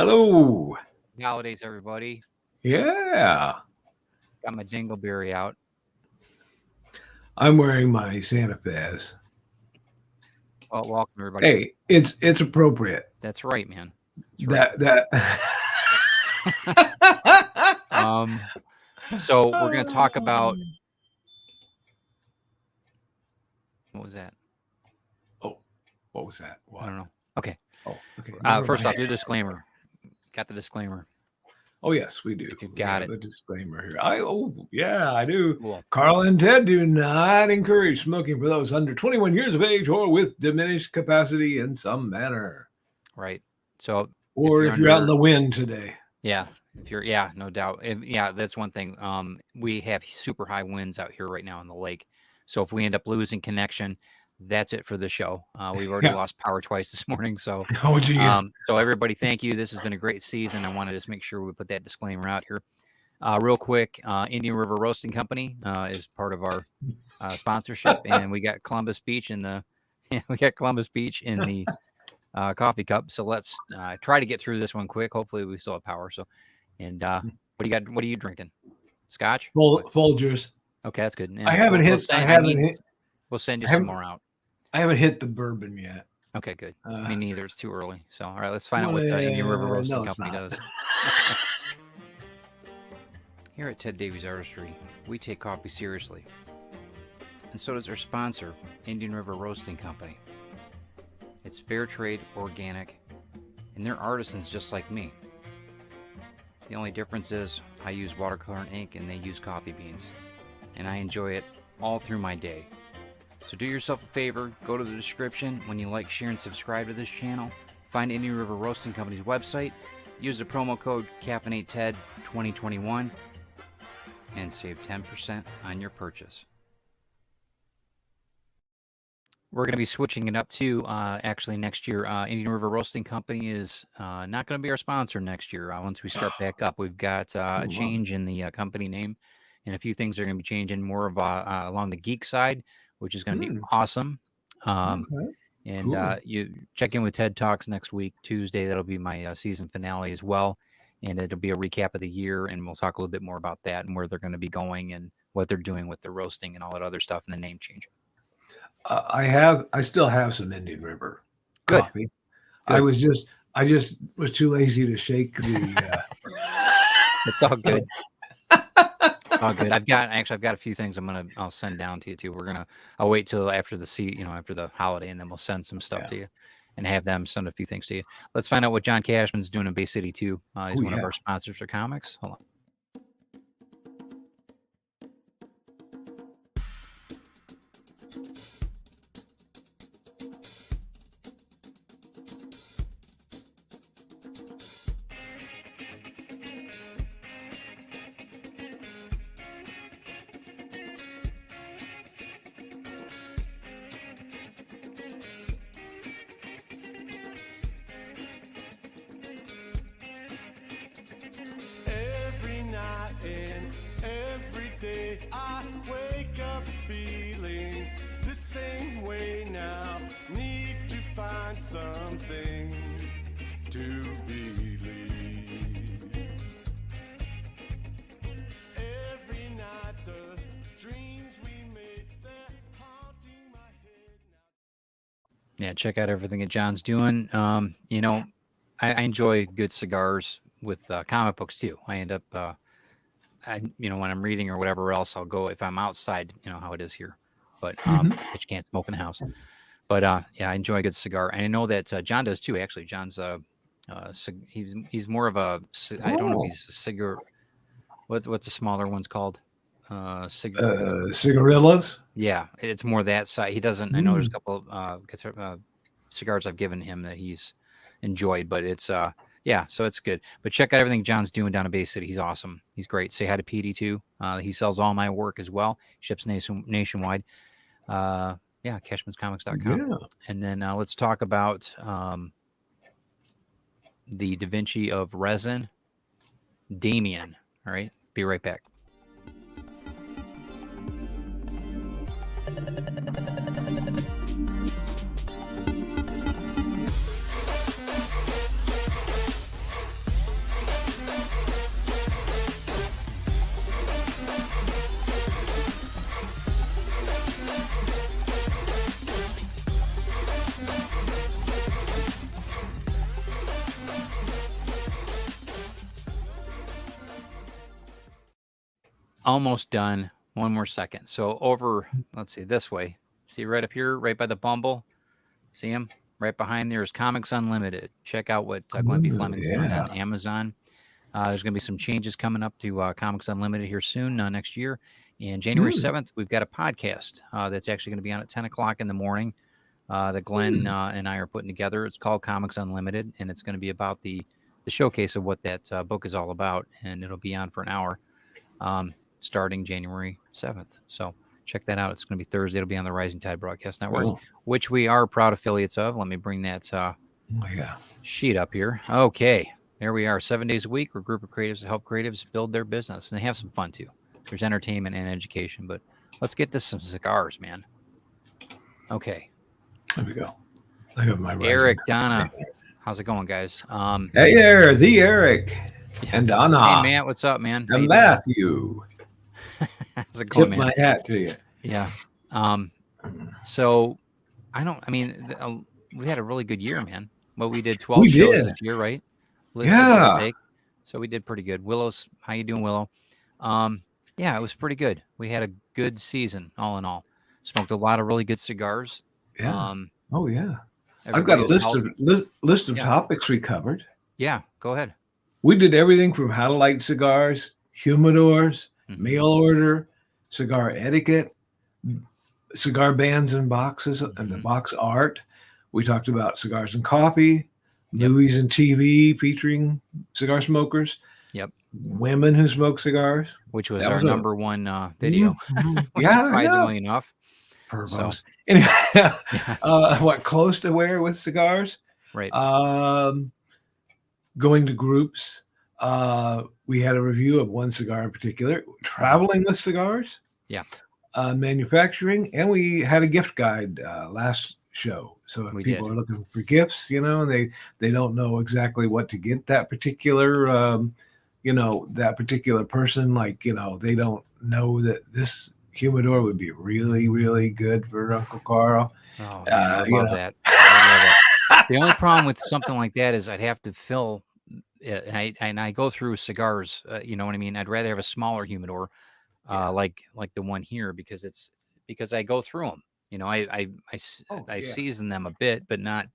Hello. Holidays, everybody. Yeah. Got my Jingleberry out. I'm wearing my Santa Fez. Well, welcome, everybody. Hey, it's appropriate. That's right, man. That's That. So we're going to talk about... What was that? Oh, what was that? What? I don't know. Okay. Oh, okay. First off, do disclaimer. Got the disclaimer. Oh, yes, we do. If you've got it. The disclaimer here. Yeah, I do. Cool. Karl and Ted do not encourage smoking for those under 21 years of age or with diminished capacity in some manner. Right. So, or if you're out in the wind today. Yeah. No doubt. That's one thing. We have super high winds out here right now in the lake. So if we end up losing connection, that's it for the show. We've already lost power twice this morning. So, so everybody, thank you. This has been a great season. I want to just make sure we put that disclaimer out here. Real quick, Indian River Roasting Company is part of our sponsorship, and we got Columbus Beach in the coffee cup. So let's try to get through this one quick. Hopefully we still have power. So, and what do you got? What are you drinking? Scotch? Folgers. Okay, that's good. And I haven't hit. We'll send you some more out. I haven't hit the bourbon yet. Okay, good. Me neither. It's too early. So, all right, let's find out what the Indian River Roasting Company does. Here at Ted Davies Artistry, we take coffee seriously. And so does our sponsor, Indian River Roasting Company. It's fair trade, organic, and they're artisans just like me. The only difference is I use watercolor ink and they use coffee beans. And I enjoy it all through my day. So do yourself a favor, go to the description when you like, share, and subscribe to this channel. Find Indian River Roasting Company's website, use the promo code CaffeinateTed2021, and save 10% on your purchase. We're going to be switching it up to actually next year. Indian River Roasting Company is not going to be our sponsor next year. Once we start back up, we've got a change in the company name, and a few things are going to be changing more of along the geek side, which is going to be awesome. And cool. You check in with TED Talks next week, Tuesday. That'll be my season finale as well. And it'll be a recap of the year, and we'll talk a little bit more about that and where they're going to be going and what they're doing with the roasting and all that other stuff and the name change. I still have some Indian River coffee. Good. I just was too lazy to shake the. It's all good. Oh, good. I've got a few things I'll send down to you too. I'll wait till after after the holiday, and then we'll send some stuff to you and have them send a few things to you. Let's find out what John Cashman's doing in Bay City too. He's one of our sponsors for comics. Hold on. Every day I wake up feeling the same way now. Need to find something to believe. Every night the dreams we make, they're haunting my head now. Yeah, check out everything that John's doing. I enjoy good cigars with comic books too. I end up when I'm reading or whatever else, I'll go if I'm outside, how it is here, but but you can't smoke in the house. But I enjoy a good cigar, and I know that John does too. Actually, John's he's more of a I don't know if he's a cigar. What's the smaller ones called? Cigarillas. Yeah, it's more that side. He doesn't. I know there's a couple cigars I've given him that he's enjoyed, but it's so it's good. But check out everything John's doing down in Bay City. He's awesome. He's great. Say hi to Petey too. He sells all my work as well. Ships nationwide. Cashmanscomics.com. Yeah. And then let's talk about the Da Vinci of resin, Damien. All right. Be right back. almost done. One more second. So over, let's see, this way. See right up here, right by the Bumble. See him? Right behind there is Comics Unlimited. Check out what Glenn B. Fleming's doing on Amazon. There's going to be some changes coming up to Comics Unlimited here soon, next year. And January 7th, we've got a podcast that's actually going to be on at 10 o'clock in the morning that Glenn and I are putting together. It's called Comics Unlimited, and it's going to be about the showcase of what that book is all about. And it'll be on for an hour starting January 7th. So check that out. It's going to be Thursday. It'll be on the Rising Tide Broadcast Network, which we are proud affiliates of. Let me bring that sheet up here. Okay. There we are. 7 days a week. We're a group of creatives that help creatives build their business. And they have some fun, too. There's entertainment and education. But let's get to some cigars, man. Okay. There we go. I got my Eric, Donna. How's it going, guys? Hey there, the Eric. And Donna. Hey, Matt. What's up, man? And Matthew. How's it going, Tip man? my hat to you. Yeah. So, we had a really good year, man. Well, we did 12 shows this year, right? Yeah. So we did pretty good. Willow's, how you doing, Willow? Yeah, it was pretty good. We had a good season, all in all. Smoked a lot of really good cigars. Yeah. I've got a list of topics we covered. Yeah, go ahead. We did everything from how to light cigars, humidors, mail order, cigar etiquette, cigar bands and boxes, and the box art. We talked about cigars and coffee, movies and TV featuring cigar smokers. Yep. Women who smoke cigars. Which was our number one video. Surprisingly enough. So. Anyway, what close to wear with cigars? Right. Going to groups. We had a review of one cigar in particular. Traveling with cigars. Yeah. Manufacturing, and we had a gift guide last show. So if people are looking for gifts, and they don't know exactly what to get that particular, that particular person, they don't know that this humidor would be really, really good for Uncle Karl. Oh, I love that. I love it. The only problem with something like that is I'd have to fill it, and I go through cigars. You know what I mean? I'd rather have a smaller humidor, like the one here, because I go through them. I season them a bit, but not.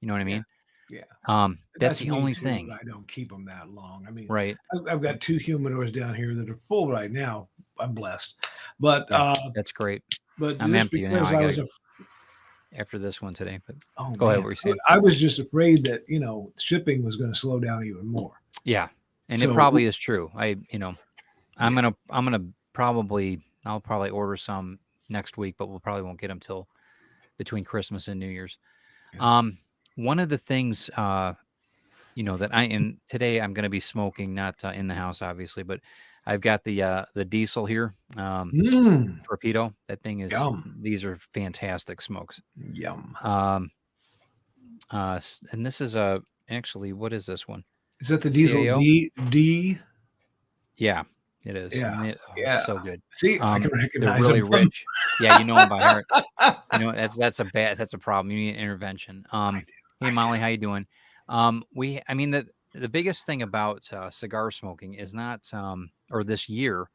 You know what I mean? Yeah. That's the only thing. I don't keep them that long. I mean, right. I've got 2 humidors down here that are full right now. I'm blessed, but that's great. But I'm empty now. I gotta, after this one today, but go ahead. What were you saying? I was just afraid that shipping was going to slow down even more. Yeah, and it probably is true. I'll probably order some next week, but we'll probably won't get them till between Christmas and New Year's. Yeah. One of the things that today I'm going to be smoking, not in the house obviously, but I've got the diesel here, torpedo. That thing is. Yum. These are fantastic smokes. Yum. And this is actually, what is this one? Is that the diesel D? Yeah, it is. Yeah, it's so good. See, I can recognize they're really them rich. Yeah, you know them by heart. That's a problem. You need an intervention. Hey Molly, how you doing? The biggest thing about cigar smoking is not, or this year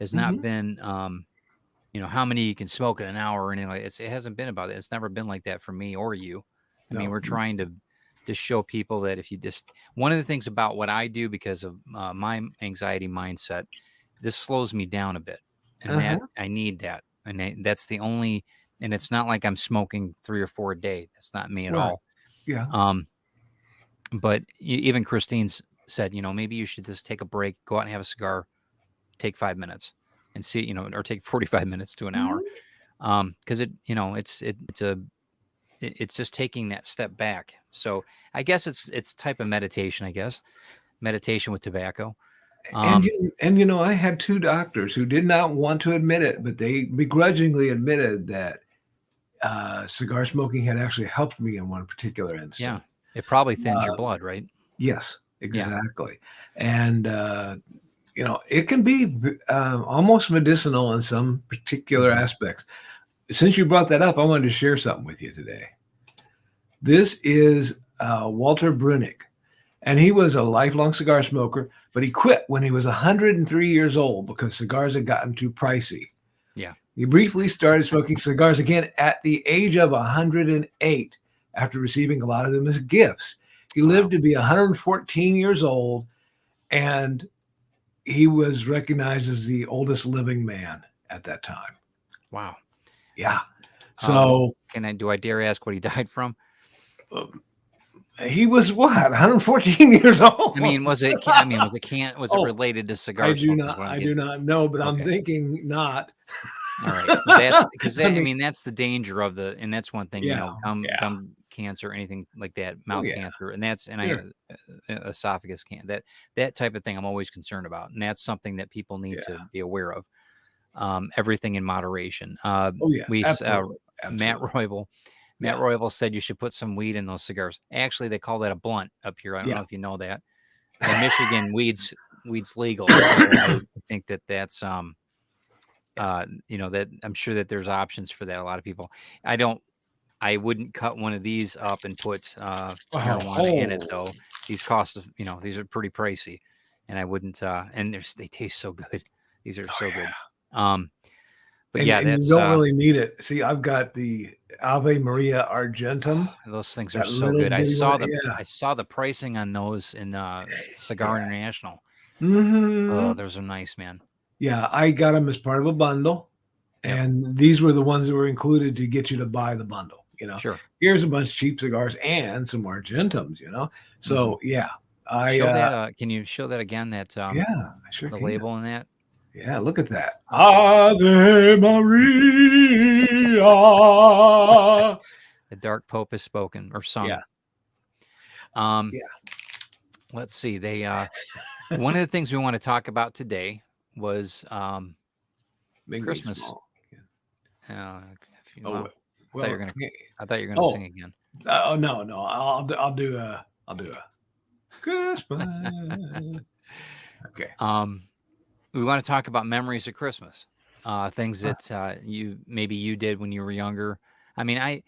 has not been, how many you can smoke in an hour or anything like that. It hasn't been about it. It's never been like that for me or you. I mean, we're trying to just show people that if you one of the things about what I do, because of my anxiety mindset, this slows me down a bit, and that I need that. And that's the only, and it's not like I'm smoking 3 or 4 a day. That's not me at all. Yeah. But even Christine's said, maybe you should just take a break, go out and have a cigar, take 5 minutes and see, or take 45 minutes to an hour. Cause it's just taking that step back. So I guess it's type of meditation, meditation with tobacco. And I had 2 doctors who did not want to admit it, but they begrudgingly admitted that cigar smoking had actually helped me in one particular instance. Yeah. It probably thins your blood, right? Yes, exactly. Yeah. And, it can be almost medicinal in some particular aspects. Since you brought that up, I wanted to share something with you today. This is Walter Brunick. And he was a lifelong cigar smoker, but he quit when he was 103 years old because cigars had gotten too pricey. Yeah. He briefly started smoking cigars again at the age of 108 after receiving a lot of them as gifts. He lived to be 114 years old, and he was recognized as the oldest living man at that time. Wow. Yeah. So do I dare ask what he died from? He was what, 114 years old? I mean, was it related to cigar I do smoke? I do not know, but I'm thinking not. All right. That's the danger of and that's one thing, gum cancer, anything like that, mouth cancer, and esophagus cancer, that type of thing I'm always concerned about. And that's something that people need to be aware of. Everything in moderation. Absolutely. Matt Roybal said you should put some weed in those cigars. Actually, they call that a blunt up here. I don't know if you know that. In Michigan, weed's legal. So I think that's that I'm sure that there's options for that. A lot of people. I wouldn't cut one of these up and put marijuana in it though. These costs, these are pretty pricey, and I wouldn't. And they taste so good. These are so good. But and you don't really need it. See, I've got the Ave Maria Argentum. Those things are so good. I saw the pricing on those in Cigar International. Mm-hmm. Oh, those are nice, man. Yeah, I got them as part of a bundle, and these were the ones that were included to get you to buy the bundle. Sure. Here's a bunch of cheap cigars and some Argentums. So can you show that again? That I sure the can. Label in that. Yeah, look at that. Ave Maria. The dark pope is spoken or sung. Let's see. They one of the things we want to talk about today was Christmas. I thought you were gonna sing again. Oh no. I'll do a Christmas. Okay. We want to talk about memories of Christmas, things that you did when you were younger. I mean,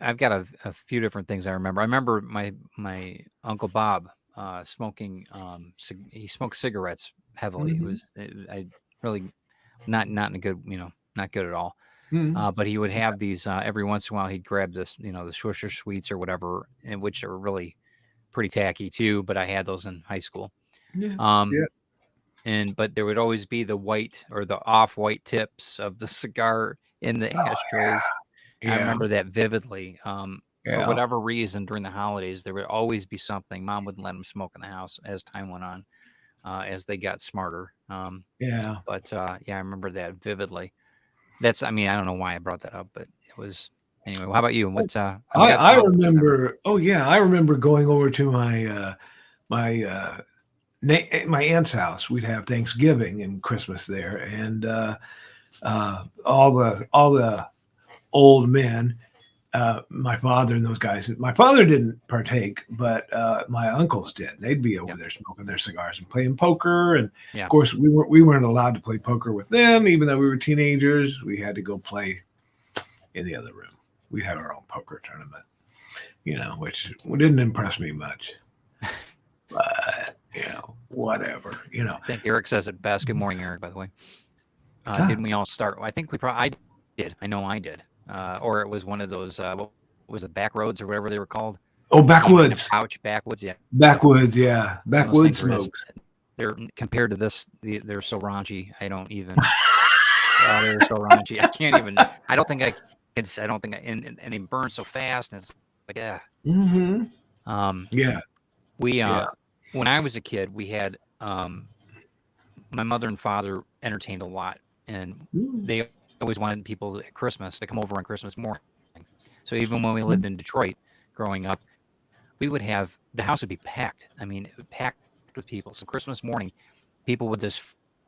I've got a few different things I remember. I remember my Uncle Bob smoking. He smoked cigarettes heavily. Mm-hmm. I really not in a good, not good at all. Mm-hmm. But he would have these every once in a while. He'd grab this, the Swisher Sweets or whatever, which are really pretty tacky too. But I had those in high school. But there would always be the white or the off-white tips of the cigar in the ashtrays. I remember that vividly. For whatever reason, during the holidays, there would always be something. Mom wouldn't let them smoke in the house as time went on, as they got smarter. But I remember that vividly. I don't know why I brought that up, but it was anyway. How about you? What's I remember. I remember going over to my aunt's house. We'd have Thanksgiving and Christmas there, and all the old men, my father and those guys. My father didn't partake, but my uncles did. They'd be over there smoking their cigars and playing poker. And of course, we weren't allowed to play poker with them, even though we were teenagers. We had to go play in the other room. We had our own poker tournament, which didn't impress me much. But whatever. I think Eric says it best. Good morning, Eric. By the way, didn't we all start? I think I did. I know I did. Or it was one of those. What was it, back roads or whatever they were called? Oh, backwoods. Backwoods. Yeah. Backwoods. Yeah. Backwoods smokes. They're compared to this. They're so raunchy. I don't even. They're so raunchy. I can't even. I don't think I. And they burn so fast, and it's like Mm-hmm. When I was a kid, we had my mother and father entertained a lot, and they always wanted people at Christmas to come over on Christmas morning. So even when we lived in Detroit growing up, we would have the house would be packed. I mean, packed with people. So Christmas morning, people would just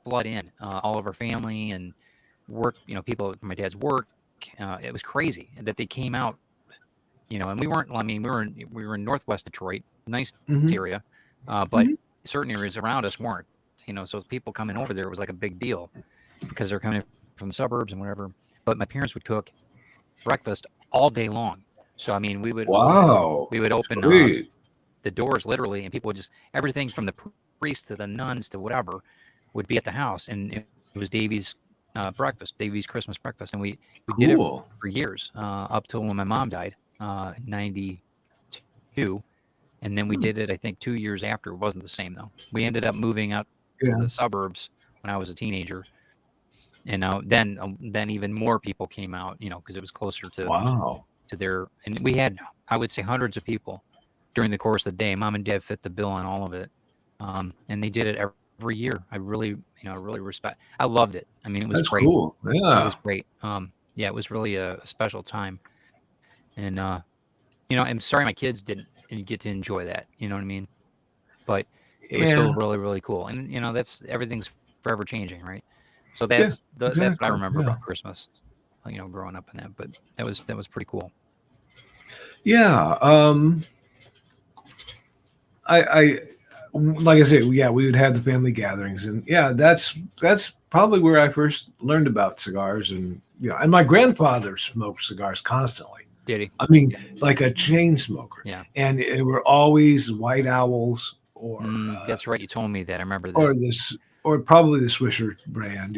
flood in, all of our family and work. People from my dad's work. It was crazy that they came out. And we weren't. I mean, we were in Northwest Detroit, nice area. But certain areas around us weren't, so people coming over there, it was like a big deal because they're coming from the suburbs and whatever. But my parents would cook breakfast all day long. So, I mean, we would open the the doors literally, and people would just, everything from the priests to the nuns to whatever would be at the house. And it was Davy's breakfast, Davy's Christmas breakfast. And we did it Cool. for years, up till when my mom died, 92. And then we did it, I think, 2 years after. It wasn't the same, though. We ended up moving out to the suburbs when I was a teenager. And then even more people came out, you know, because it was closer to their, and we had, I would say, hundreds of people during the course of the day. Mom and Dad fit the bill on all of it. And they did it every year. I really, really respect. I loved it. I mean, it was great. Cool. Yeah. It was great. It was really a special time. And, I'm sorry my kids didn't get to enjoy that. You know what I mean? But it was still really, really cool. And, that's, everything's forever changing, right? So that's that's what I remember about Christmas, growing up in that. But that was pretty cool. Yeah. I like I said, we would have the family gatherings, and that's probably where I first learned about cigars, and and my grandfather smoked cigars constantly. Did he? I mean, like a chain smoker. Yeah. And it were always White Owls or that's right. You told me that. I remember that. Or probably the Swisher brand.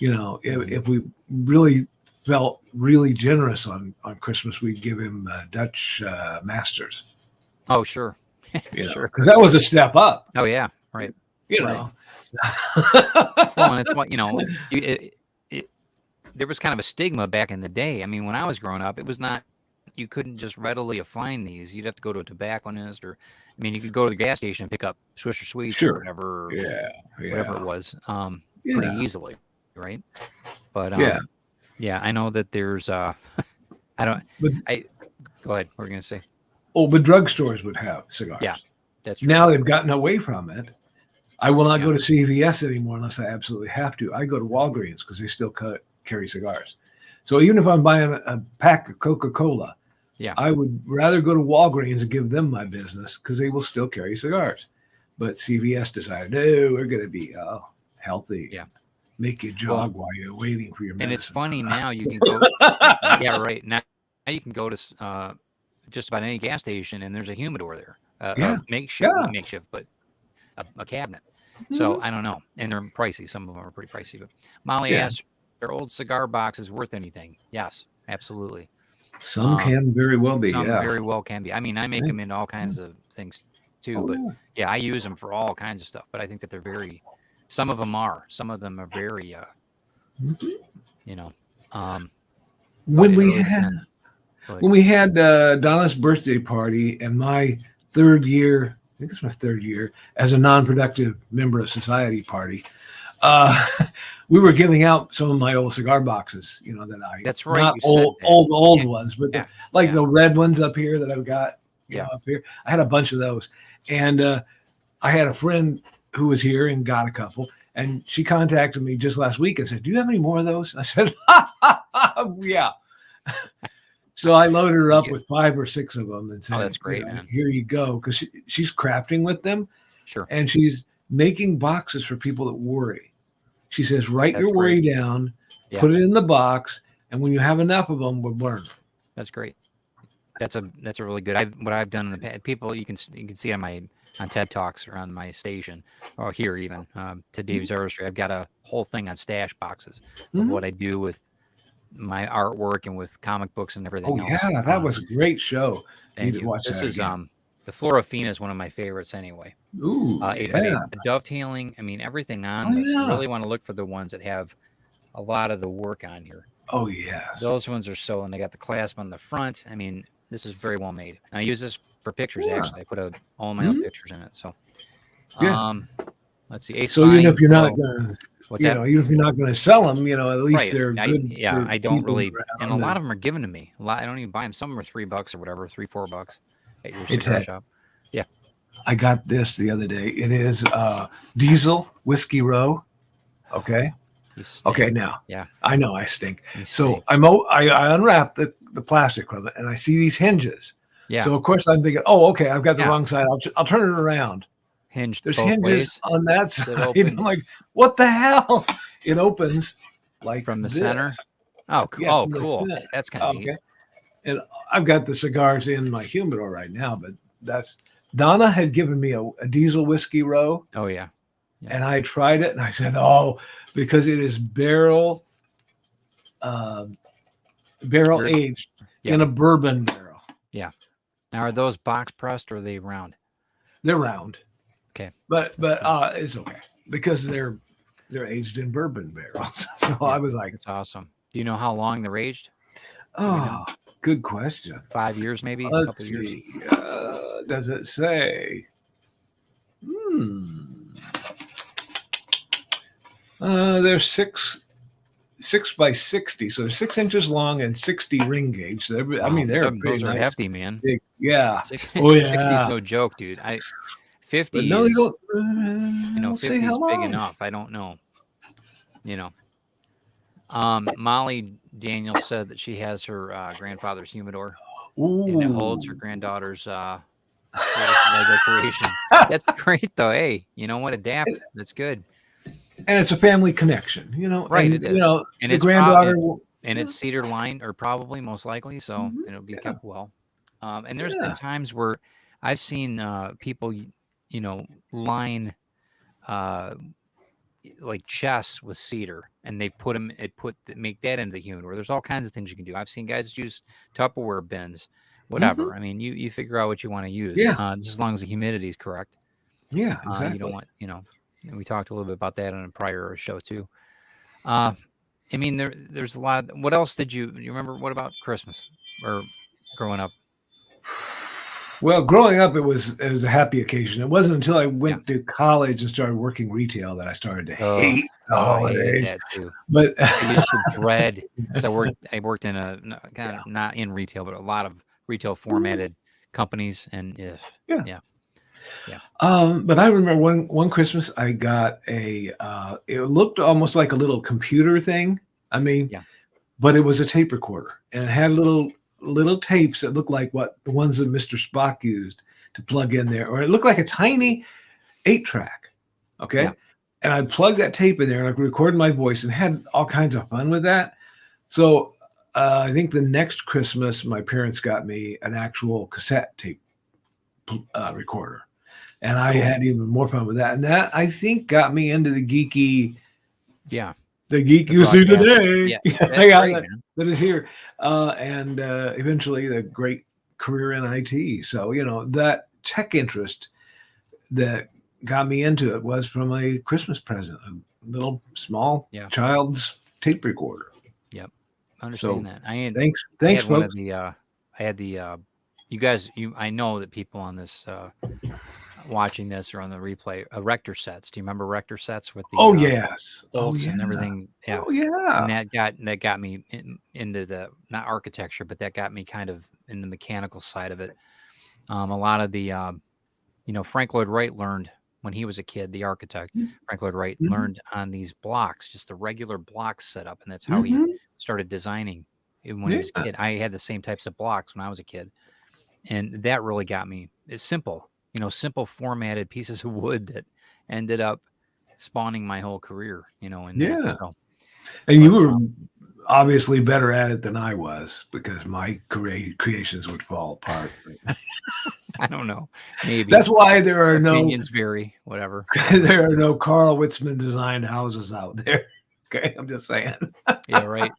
If we really felt really generous on Christmas, we'd give him Dutch Masters. Oh, sure. Sure, because that was a step up. Oh yeah, right. Well, and it's what there was kind of a stigma back in the day. I mean, when I was growing up, it was not, you couldn't just readily find these. You'd have to go to a tobacconist, or you could go to the gas station and pick up Swisher Sweets or whatever, whatever it was, pretty easily, right? But I know that there's go ahead. What were you gonna say? Oh, but drugstores would have cigars. Yeah, that's true. Now they've gotten away from it. I will not go to CVS anymore unless I absolutely have to. I go to Walgreens because they still carry cigars. So even if I'm buying a pack of Coca-Cola, I would rather go to Walgreens and give them my business because they will still carry cigars. But CVS decided, no, we're going to be healthy. Yeah. Make you jog while you're waiting for your medicine. And it's funny now you can go. Right. Now you can go to just about any gas station and there's a humidor there. Makeshift, but a cabinet. So I don't know. And they're pricey. Some of them are pretty pricey. But Molly asked, are old cigar boxes worth anything? Yes, absolutely. Some can very well be. Some very well can be. I mean, I make them into all kinds of things too. I use them for all kinds of stuff. But I think that they're very. Some of them are. Some of them are very. When we had Donna's birthday party and my third year, I think it's my third year as a non-productive member of society party, we were giving out some of my old cigar boxes, that I, that's right, not old ones, but the red ones up here that I've got up here. I had a bunch of those. And I had a friend who was here and got a couple, and she contacted me just last week and said, do you have any more of those? And I said, yeah. So I loaded her up with 5 or 6 of them and said, that's great, man. Here you go. Because she's crafting with them. Sure. And she's making boxes for people that worry. She says, write your worry down, put it in the box, and when you have enough of them, we'll burn them. That's great. That's a really good. What I've done in the past. People, you can see on TED Talks or on my station or here even to Davy's Artistry. I've got a whole thing on stash boxes of what I do with my artwork and with comic books and everything else. Yeah, that was a great show. Thank you. This is the Flora Fina is one of my favorites anyway. Ooh, the dovetailing. I mean, everything on this. You really want to look for the ones that have a lot of the work on here. Oh yeah, those ones are so, and they got the clasp on the front. I mean, this is very well made. And I use this for pictures. Actually, I put all my own pictures in it. So, let's see. So even if you're not gonna. Even if you're not going to sell them, at least they're good. I don't really, and a lot of them are given to me. I don't even buy them. Some are $3 or whatever, $3-4 at your cigar shop. Yeah, I got this the other day. It is Diesel Whiskey Row. Okay. Okay. Now, I know I stink. So I unwrap the plastic from it, and I see these hinges. Yeah. So of course I'm thinking, oh, okay, I've got the wrong side. I'll turn it around. Hinged. There's hinges on that side. I'm like, what the hell? It opens like from the this. center. Oh, cool. That's kind of neat. And I've got the cigars in my humidor right now, but that's Donna had given me a diesel whiskey row, Oh yeah. and I tried it, and I said, "Oh, because it is barrel Very- aged Yeah. in a bourbon barrel. Yeah. Now are those box pressed or are they round? They're round, Okay. but it's okay because they're aged in bourbon barrels." So Yeah. I was like, That's awesome. Do you know how long they're aged? "Oh, good question. 5 years, maybe a Let's couple of years. see. Does it say? They're 6x60, so they're 6 inches long and 60 ring gauge. So I mean, they're Those pretty are nice. hefty, man. Big, yeah. 60 Oh, is yeah. no joke, dude. 50 But no, they is, don't. you know, Don't say 50 is how big long. enough. I don't know. You know. Molly Daniel said that she has her grandfather's humidor and it holds her Ooh. granddaughter's latest Lego creation. That's great, though. Hey, you know what? Adapt. That's good. And it's a family connection, you know. Right, And it is. you know, And the it's granddaughter. and it's cedar lined, or probably most likely, so it'll be kept well. And there's been times where I've seen people, you know, line like chests with cedar, and they make that into the humidor. There's all kinds of things you can do. I've seen guys use Tupperware bins, whatever. I mean, you figure out what you want to use. Yeah. Just as long as the humidity is correct. Yeah, exactly. You don't want, you know. And we talked a little bit about that on a prior show too. I mean, there's a lot of. What else did you remember? What about Christmas or growing up? Well, growing up, it was a happy occasion. It wasn't until I went to college and started working retail that I started to hate the I holidays. hated that too. But I used to dread. So I worked in a kind of not in retail, but a lot of retail formatted companies, and yeah. But I remember one Christmas I got it looked almost like a little computer thing. I mean, but it was a tape recorder, and it had little tapes that looked like what the ones that Mr. Spock used to plug in there, or it looked like a tiny 8-track. Okay. Yeah. And I'd plug that tape in there and I recorded my voice and had all kinds of fun with that. So I think the next Christmas, my parents got me an actual cassette tape recorder. And I had even more fun with that. And that, I think, got me into the geeky. Yeah. The geek you see today. Yeah. That is here. And eventually the great career in IT. So, you know, that tech interest that got me into it was from a Christmas present, a little small child's tape recorder. Yep. I understand that. Thanks, I had folks. You guys, I know that people on this watching this or on the replay, Rector sets. Do you remember Rector sets with the yes, bolts and everything? Yeah. Oh yeah. And that got me into the, not architecture, but that got me kind of in the mechanical side of it. A lot of the you know, Frank Lloyd Wright learned when he was a kid, the architect, Frank Lloyd Wright learned on these blocks, just the regular block setup, and that's how he started designing even when he was a kid. I had the same types of blocks when I was a kid. And that really got me. It's simple, you know, simple formatted pieces of wood that ended up spawning my whole career, you know. And so, and you were obviously better at it than I was, because my creations would fall apart. I don't know. Maybe that's why there are opinions vary. Whatever. There are no Karl Witzman designed houses out there. Okay, I'm just saying. Yeah, right.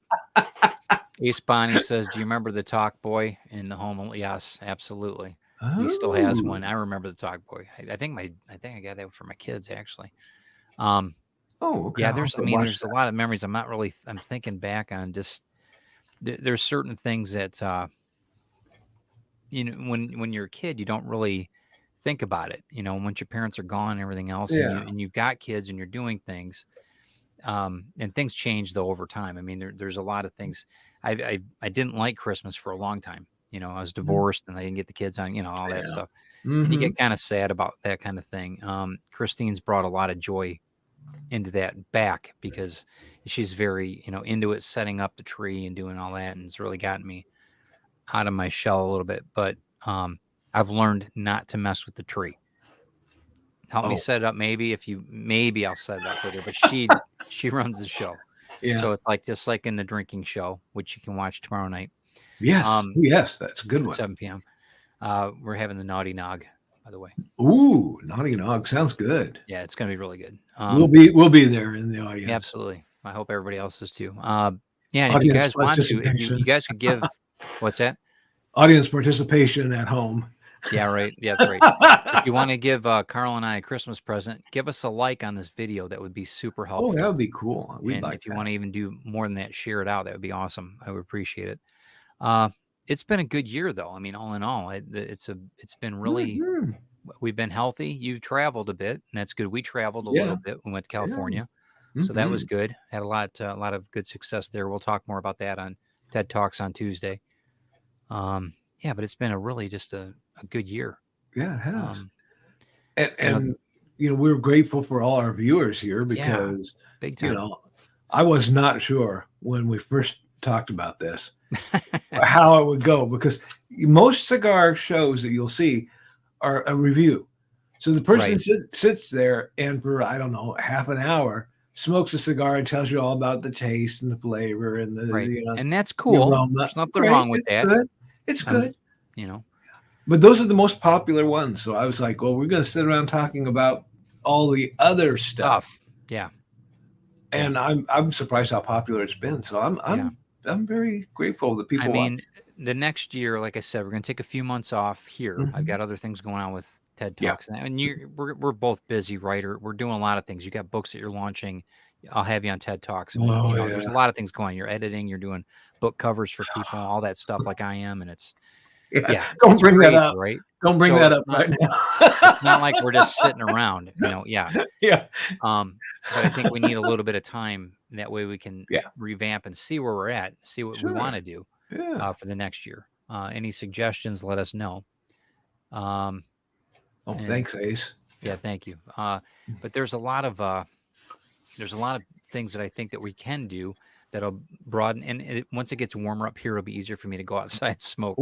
Ace Bonnie says, "Do you remember the Talk Boy in the home?" Yes, absolutely. He still has one. I remember the Talk Boy. I think I got that for my kids actually. Okay. Yeah, there's a lot of memories. I'm thinking back on just there's certain things that you know, when you're a kid, you don't really think about it. You know, once your parents are gone and everything else, and you've got kids and you're doing things, and things change though over time. I mean, there's a lot of things. I didn't like Christmas for a long time. You know, I was divorced and I didn't get the kids on, you know, all that stuff. And you get kind of sad about that kind of thing. Christine's brought a lot of joy into that back, because she's very, you know, into it, setting up the tree and doing all that. And it's really gotten me out of my shell a little bit, but I've learned not to mess with the tree. Help me set it up. Maybe I'll set it up with her, but she runs the show. Yeah. So it's like, just like in the drinking show, which you can watch tomorrow night. Yes. Yes. That's a good one. 7 p.m. We're having the Naughty Nog, by the way. Ooh, Naughty Nog sounds good. Yeah, it's going to be really good. We'll be there in the audience. Yeah, absolutely. I hope everybody else is too. Yeah, and if Audience you guys want to, if participation. you guys could give, what's that? Audience participation at home. Yeah, right. Yeah, that's right. If you want to give Karl and I a Christmas present, give us a like on this video. That would be super helpful. Oh, that would be cool. We'd And like if you that. want to even do more than that, share it out. That would be awesome. I would appreciate it. It's been a good year, though. I mean, all in all, it's been really. Mhm. We've been healthy. You've traveled a bit, and that's good. We traveled a Yeah. little bit. We went to California, so that was Mhm. good. Had a lot of good success there. We'll talk more about that on TED Talks on Tuesday. Yeah, but it's been a really just a good year. Yeah, it has. You know, And we're grateful for all our viewers here because big time. I was not sure when we first talked about this how it would go, because most cigar shows that you'll see are a review. So the person Right. sits there and for, I don't know, half an hour smokes a cigar and tells you all about the taste and the flavor and the Right. the, And that's the cool. aroma. There's nothing Right, wrong with it's that. good. It's good. You know, But those are the most popular ones. So I was like, well, we're going to sit around talking about all the other stuff. Yeah. And I'm surprised how popular it's been. So I'm very grateful that people. I mean, the next year, like I said, we're going to take a few months off here. I've got other things going on with TED Talks, and we're both busy, right? We're doing a lot of things. You got books that you're launching. I'll have you on TED Talks. And there's a lot of things going on. You're editing. You're doing book covers for people, all that stuff, like I am, and it's Don't bring crazy, that up, right? Don't bring that up right now. It's not like we're just sitting around, Yeah. But I think we need a little bit of time. That way we can revamp and see where we're at, see what we want to do for the next year. Any suggestions, let us know. Thanks, Ace. Yeah, thank you. But there's a lot of things that I think that we can do that'll broaden. And once it gets warmer up here, it'll be easier for me to go outside and smoke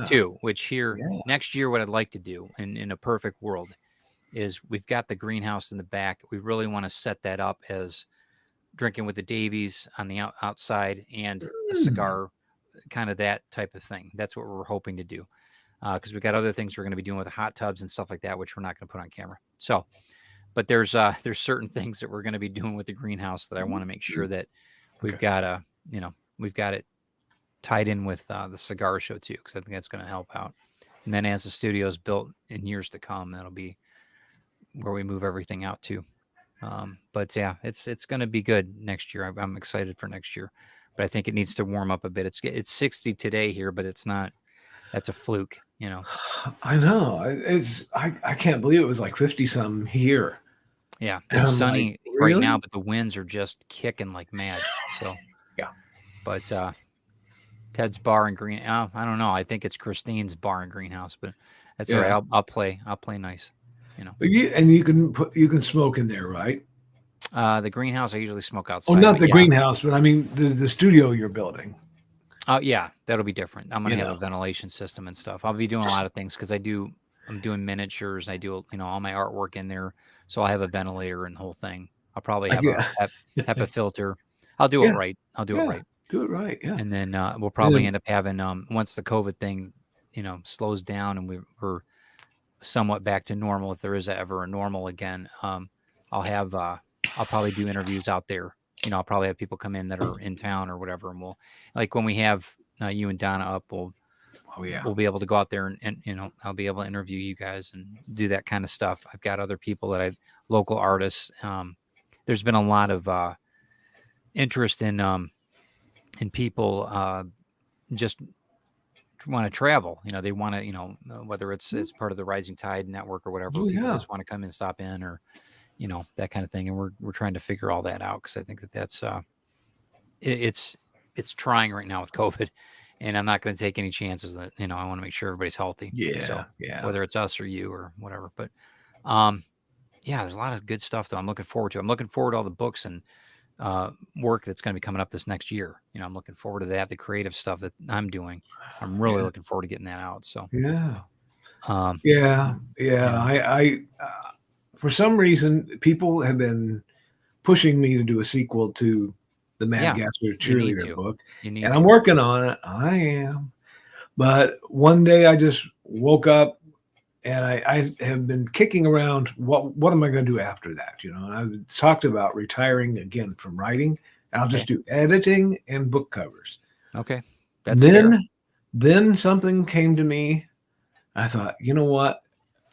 too, which here next year, what I'd like to do in a perfect world is we've got the greenhouse in the back. We really want to set that up as drinking with the Davies on the outside and a cigar, kind of that type of thing. That's what we're hoping to do. Because we've got other things we're going to be doing with the hot tubs and stuff like that, which we're not going to put on camera. So, but there's certain things that we're going to be doing with the greenhouse that I want to make sure that we've got we've got it tied in with the cigar show too, because I think that's going to help out. And then as the studio is built in years to come, that'll be where we move everything out to. But yeah, it's going to be good next year. I'm excited for next year, but I think it needs to warm up a bit. It's 60 today here, but it's not. That's a fluke, I know. I can't believe it was like 50 something here. Yeah, it's sunny right now, but the winds are just kicking like mad. So but Ted's bar and green. I don't know. I think it's Christine's bar and greenhouse, but that's all right. I'll play nice. And you can smoke in there, right? The greenhouse I usually smoke outside. Oh, not the greenhouse, but I mean the studio you're building. Oh yeah, that'll be different. I'm gonna have a ventilation system and stuff. I'll be doing a lot of things because I'm doing miniatures. I do all my artwork in there, so I'll have a ventilator and the whole thing. I'll probably have a HEPA filter. I'll do it right. I'll do it right. Do it right, yeah. And then we'll probably end up having once the COVID thing, slows down and we're somewhat back to normal, if there is ever a normal again. I'll probably do interviews out there. I'll probably have people come in that are in town or whatever, and we'll, like when we have you and Donna up, we'll be able to go out there and I'll be able to interview you guys and do that kind of stuff. I've got other people that local artists. There's been a lot of interest in people just want to travel. They want to, whether it's part of the Rising Tide Network or whatever. People just want to come and stop in, or that kind of thing. And we're trying to figure all that out, because I think that's it's trying right now with COVID, and I'm not going to take any chances that I want to make sure everybody's healthy. Whether it's us or you or whatever. But there's a lot of good stuff that I'm looking forward to. I'm looking forward to all the books and work that's going to be coming up this next year. I'm looking forward to that, the creative stuff that I'm doing. I'm really looking forward to getting that out. So I for some reason people have been pushing me to do a sequel to the Mad Gaspar cheerleader book, and I'm working on it. I am, but one day I just woke up and I have been kicking around what am I going to do after that? You know, and I've talked about retiring again from writing. And I'll just do editing and book covers. Okay. That's fair. Then something came to me. I thought, you know what?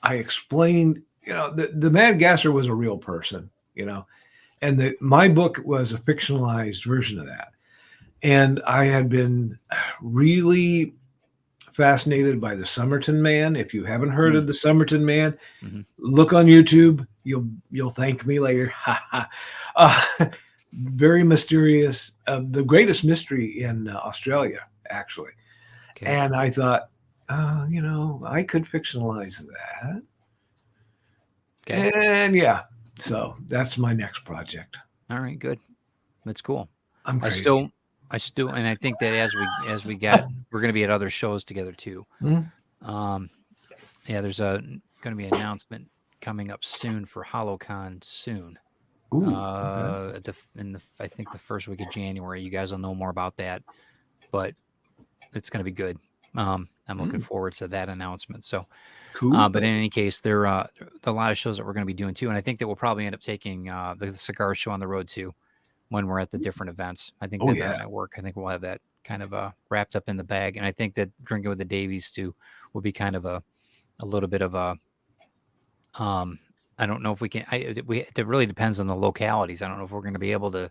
I explained, you know, the Mad Gasser was a real person, you know, and my book was a fictionalized version of that. And I had been really fascinated by the Somerton Man. If you haven't heard of the Somerton Man, look on YouTube. You'll thank me later. Very mysterious, the greatest mystery in Australia, actually. Okay. And I thought, you know, I could fictionalize that. Okay. And yeah, so that's my next project. All right, good. That's cool. I'm crazy. I still, and I think that as we get, we're going to be at other shows together too. Yeah, there's going to be an announcement coming up soon for HoloCon soon. Ooh, I think the first week of January. You guys will know more about that, but it's going to be good. I'm looking forward to that announcement. So, cool. But in any case, there are a lot of shows that we're going to be doing too, and I think that we'll probably end up taking the cigar show on the road too when we're at the different events. I think that might work. I think we'll have that kind of wrapped up in the bag, and I think that drinking with the Davies too will be kind of a little bit of a I don't know if we can. It really depends on the localities. I don't know if we're going to be able to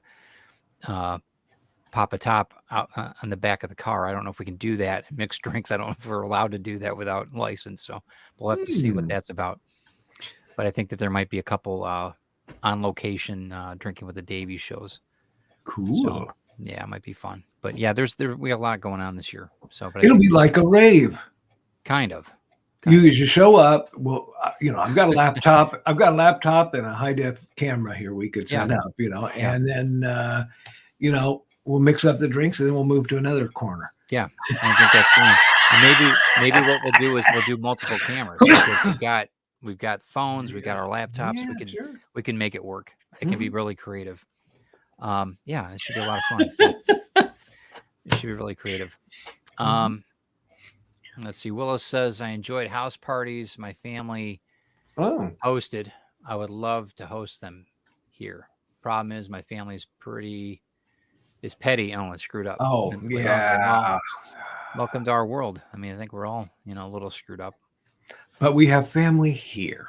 pop a top out on the back of the car. I don't know if we can do that. Mixed drinks. I don't know if we're allowed to do that without license. So we'll have to see what that's about. But I think that there might be a couple on location drinking with the Davies shows. Cool. So, yeah, it might be fun. But yeah, we got a lot going on this year. So but it'll be like a rave. Kind of. You show up. Well, you know, I've got a laptop. I've got a laptop and a high def camera here. We could set up, you know, and then you know, we'll mix up the drinks and then we'll move to another corner. Yeah, I think that's fun. And maybe what we'll do is we'll do multiple cameras because we've got phones, we've got our laptops. We can make it work. It can be really creative. Yeah, it should be a lot of fun. It should be really creative. Let's see. Willow says, I enjoyed house parties. My family hosted. I would love to host them here. Problem is my family's it's petty. Oh, it's screwed up. Oh, yeah. Welcome to our world. I mean, I think we're all, you know, a little screwed up. But we have family here.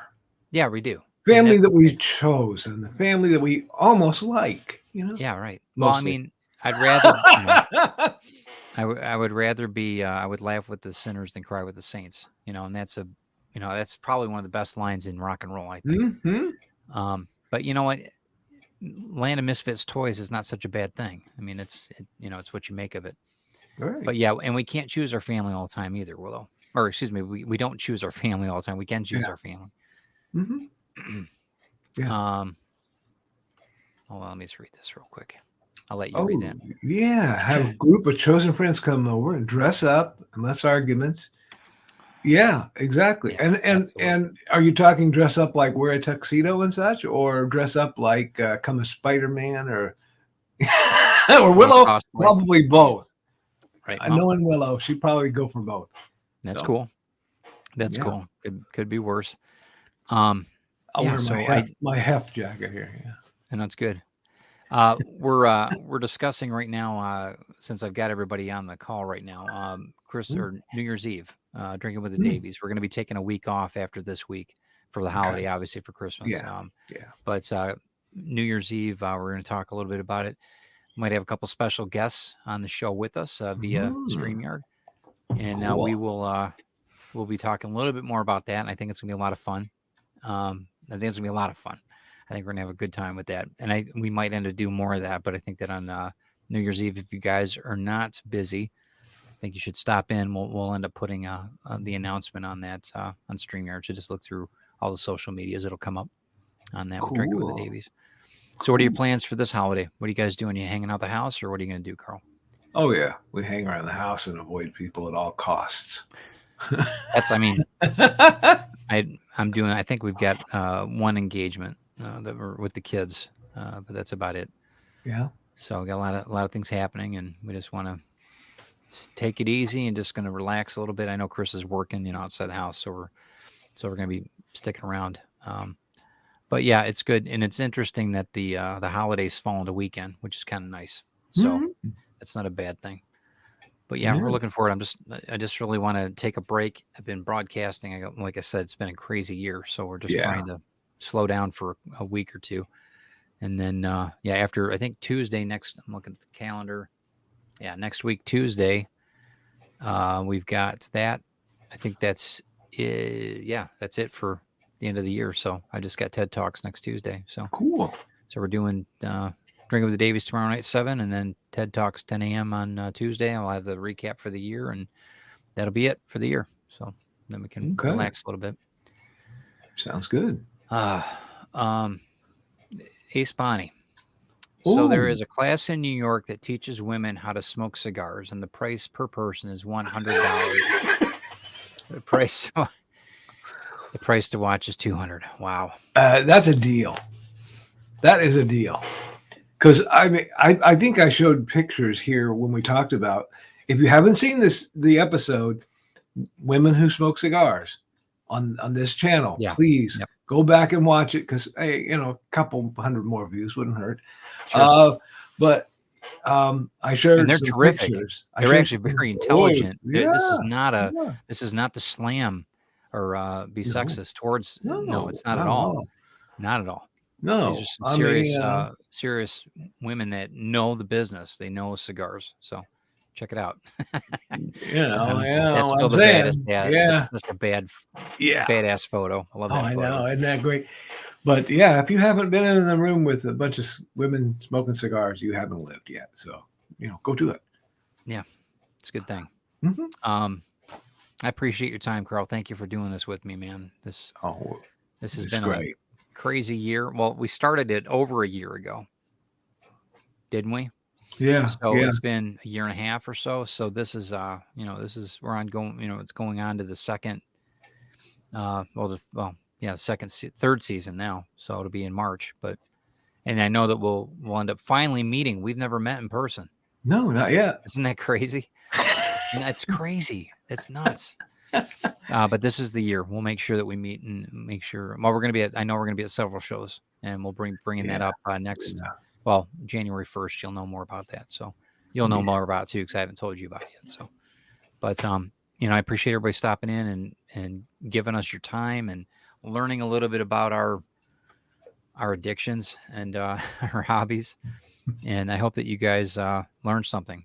Yeah, we do. Family that we chose and the family that we almost like, you know? Yeah, right. Mostly. Well, I mean, I'd rather... I would rather be I would laugh with the sinners than cry with the saints, you know, and that's that's probably one of the best lines in rock and roll, I think. But you know what, Land of Misfits toys is not such a bad thing. I mean, it's what you make of it. Right. But yeah, and we can't choose our family all the time either, Willow. Or excuse me, we don't choose our family all the time. We can choose our family. Hold on, let me just read this real quick. I'll let you read that. Yeah, have a group of chosen friends come over and dress up and less arguments. Yeah, exactly. Yeah, and are you talking dress up like wear a tuxedo and such, or dress up like come a Spider-Man or or Willow? Probably both. Right. Knowing Willow, she'd probably go for both. That's cool. That's cool. Could be worse. I'll wear my heft jacket here. Yeah, and that's good. We're discussing right now, since I've got everybody on the call right now, or New Year's Eve, drinking with the Davies. We're going to be taking a week off after this week for the holiday, obviously for Christmas. But New Year's Eve, we're going to talk a little bit about it. Might have a couple special guests on the show with us via StreamYard, and we'll be talking a little bit more about that. And I think it's going to be a lot of fun. I think we're gonna have a good time with that, and we might end up doing more of that. But I think that on New Year's Eve, if you guys are not busy, I think you should stop in. We'll end up putting the announcement on that on StreamYard. So just look through all the social medias; it'll come up on that. Cool. We'll drink it with the Davies. So, what are your plans for this holiday? What are you guys doing? Are you hanging out the house, or what are you gonna do, Karl? Oh yeah, we hang around the house and avoid people at all costs. I think we've got one engagement that we're with the kids, but that's about it. Yeah. So we got a lot of things happening, and we just want to take it easy and just going to relax a little bit. I know Chris is working, outside the house, so we're going to be sticking around. But yeah, it's good, and it's interesting that the holidays fall into weekend, which is kind of nice. So that's not a bad thing. But yeah, we're looking forward. I just really want to take a break. I've been broadcasting. Like I said, it's been a crazy year, so we're just trying to slow down for a week or two, and then after I think Tuesday next. I'm looking at the calendar. Yeah, next week Tuesday, we've got that. I think that's it. Yeah, that's it for the end of the year. So I just got TED Talks next Tuesday. So Cool. So we're doing Drinking with the Davies tomorrow night, 7, and then TED Talks 10 a.m. on Tuesday. I'll have the recap for the year, and that'll be it for the year. So then we can relax a little bit. Sounds good. Ace Bonnie. Ooh. So there is a class in New York that teaches women how to smoke cigars, and the price per person is $100. The price to watch is $200. Wow. That's a deal. That is a deal. Because I think I showed pictures here when we talked about, if you haven't seen the episode, Women Who Smoke Cigars on this channel, please go back and watch it, because hey, a couple hundred more views wouldn't hurt. Sure. But I shared, and they're terrific. Pictures. They're actually very intelligent. Yeah, this is not to slam or be sexist towards. No, it's not at all. Not at all. No, these are some serious women that know the business. They know cigars. So check it out. That's still the baddest. That's such a badass photo. I love that photo. I know, isn't that great? But yeah, if you haven't been in the room with a bunch of women smoking cigars, you haven't lived yet. So go do it. Yeah, it's a good thing. I appreciate your time, Karl. Thank you for doing this with me, man. This has been great. A crazy year. Well, we started it over a year ago, didn't we? Yeah. So it's been a year and a half or so. So this is we're ongoing. It's going on to the second. Third season now. So it'll be in March. And I know that we'll end up finally meeting. We've never met in person. No, not yet. Isn't that crazy? That's crazy. It's nuts. But this is the year. We'll make sure that we meet and make sure. Well, I know we're going to be at several shows, and we'll bringing that up next. Well, January 1st, you'll know more about that. So you'll know more about it too, because I haven't told you about it yet. So, but I appreciate everybody stopping in and giving us your time and learning a little bit about our addictions and our hobbies. And I hope that you guys learn something,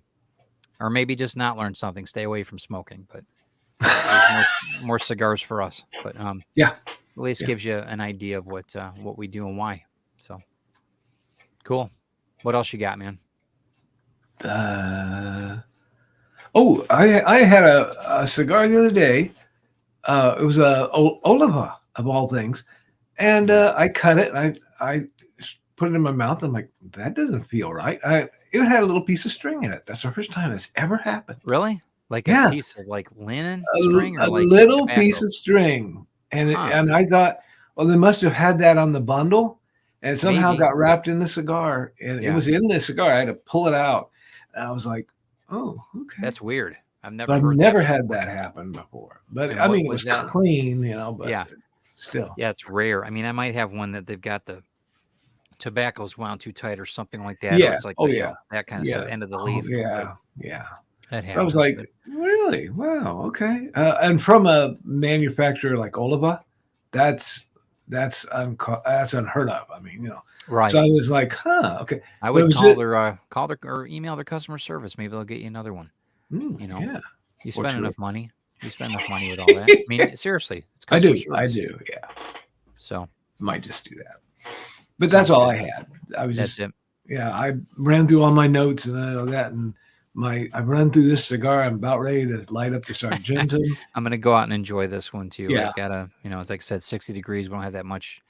or maybe just not learn something. Stay away from smoking, but more cigars for us. But at least gives you an idea of what we do and why. So cool. What else you got, man? I had a cigar the other day. It was a Oliva of all things, and I cut it. And I put it in my mouth. I'm like, that doesn't feel right. It had a little piece of string in it. That's the first time it's ever happened. Really? Like a piece of linen string, or a little piece of string, and I thought, well, they must have had that on the bundle, and it somehow got wrapped in the cigar, and it was in the cigar. I had to pull it out, and I was like, oh, okay, that's weird. I've never had that happen before. But I mean, it was clean, But still, it's rare. I mean, I might have one that they've got the tobacco's wound too tight or something like that. Yeah. It's like that kind of stuff, end of the leaf. That happens. I was like, really? Wow. Okay. And from a manufacturer like Oliva, that's unheard of. I mean, right. So I was like, okay. I would call their or email their customer service. Maybe they'll get you another one. You spend enough money. You spend enough money with all that. I mean, seriously, it's customer service. I do. Yeah. So might just do that. But that's all I had. That's it. Yeah, I ran through all my notes and all that, and I've run through this cigar. I'm about ready to light up the Sargentum. I'm gonna go out and enjoy this one too. Yeah. I've got it's like I said, 60 degrees. We don't have that much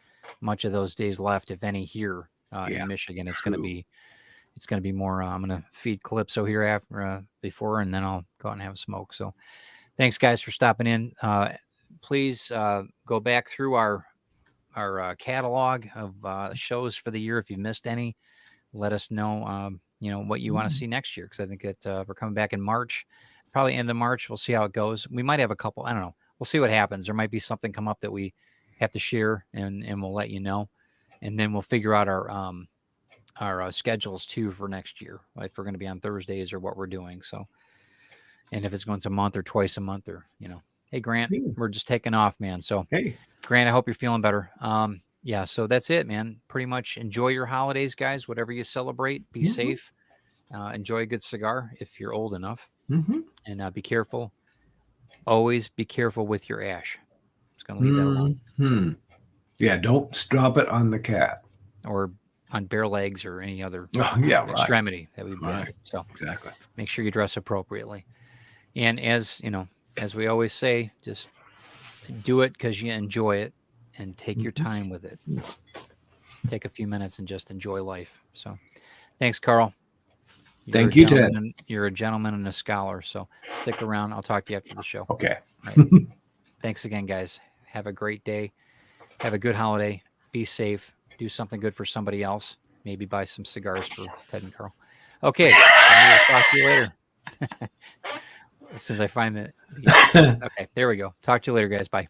of those days left, if any, here in Michigan. It's gonna be more. I'm gonna feed Calypso here after before, and then I'll go out and have a smoke. So, thanks guys for stopping in. Please go back through our catalog of shows for the year. If you missed any, let us know. what you want to see next year. Because I think that we're coming back in March, probably end of March. We'll see how it goes. We might have a couple. I don't know. We'll see what happens. There might be something come up that we have to share, and we'll let you know. And then we'll figure out our schedules too for next year, if we're going to be on Thursdays or what we're doing. So, and if it's going to a month or twice a month, or hey Grant, we're just taking off, man. So Hey, Grant, I hope you're feeling better. Yeah, so that's it, man. Pretty much enjoy your holidays, guys. Whatever you celebrate, be safe. Enjoy a good cigar if you're old enough, and be careful. Always be careful with your ash. Just gonna leave that alone. Yeah, don't drop it on the cat Or on bare legs or any other extremity that we've done. So exactly. make sure you dress appropriately. And as we always say, just do it because you enjoy it, and take your time with it. Take a few minutes and just enjoy life. So thanks, Karl. Thank you, Ted. You're a gentleman and a scholar. So stick around. I'll talk to you after the show. Okay. Right. Thanks again, guys. Have a great day. Have a good holiday. Be safe. Do something good for somebody else. Maybe buy some cigars for Ted and Karl. Okay. I'll talk to you later. As soon as I find that. Okay. There we go. Talk to you later, guys. Bye.